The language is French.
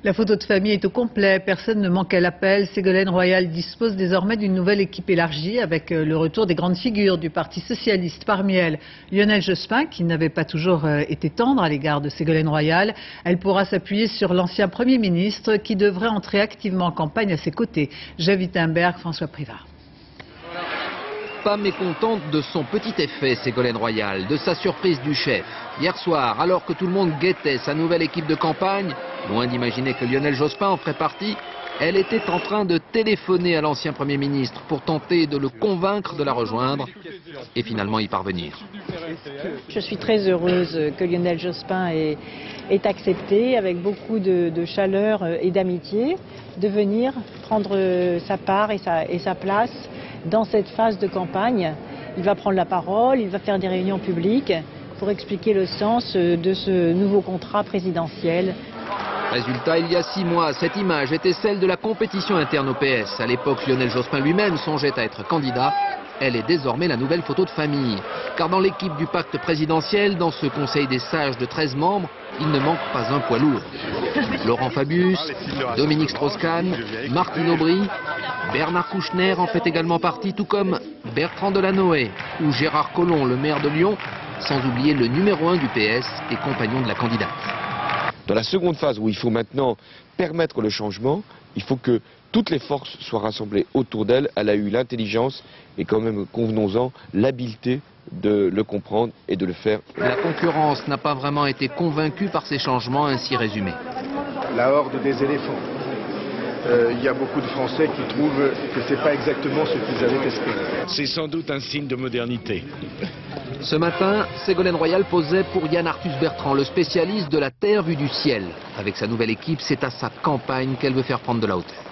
La photo de famille est au complet, personne ne manque à l'appel. Ségolène Royal dispose désormais d'une nouvelle équipe élargie avec le retour des grandes figures du Parti socialiste. Parmi elles, Lionel Jospin, qui n'avait pas toujours été tendre à l'égard de Ségolène Royal. Elle pourra s'appuyer sur l'ancien Premier ministre qui devrait entrer activement en campagne à ses côtés. Jean Wittenberg, François Privard. Pas mécontente de son petit effet, Ségolène Royal, de sa surprise du chef. Hier soir, alors que tout le monde guettait sa nouvelle équipe de campagne, loin d'imaginer que Lionel Jospin en ferait partie, elle était en train de téléphoner à l'ancien Premier ministre pour tenter de le convaincre de la rejoindre et finalement y parvenir. Je suis très heureuse que Lionel Jospin ait accepté, avec beaucoup de chaleur et d'amitié, de venir prendre sa part et sa place dans cette phase de campagne. Il va prendre la parole, il va faire des réunions publiques pour expliquer le sens de ce nouveau contrat présidentiel. Résultat, il y a 6 mois, cette image était celle de la compétition interne au PS. À l'époque, Lionel Jospin lui-même songeait à être candidat. Elle est désormais la nouvelle photo de famille. Car dans l'équipe du pacte présidentiel, dans ce conseil des sages de 13 membres, il ne manque pas un poids lourd. Laurent Fabius, Dominique Strauss-Kahn, Martine Aubry, Bernard Kouchner en fait également partie, tout comme Bertrand Delanoë ou Gérard Collomb, le maire de Lyon, sans oublier le numéro 1 du PS et compagnon de la candidate. Dans la seconde phase où il faut maintenant permettre le changement, il faut que toutes les forces soient rassemblées autour d'elle. Elle a eu l'intelligence et quand même, convenons-en, l'habileté de le comprendre et de le faire. La concurrence n'a pas vraiment été convaincue par ces changements ainsi résumés. La horde des éléphants. Il y a beaucoup de Français qui trouvent que ce n'est pas exactement ce qu'ils avaient espéré. C'est sans doute un signe de modernité. Ce matin, Ségolène Royal posait pour Yann Arthus Bertrand, le spécialiste de la Terre vue du ciel. Avec sa nouvelle équipe, c'est à sa campagne qu'elle veut faire prendre de la hauteur.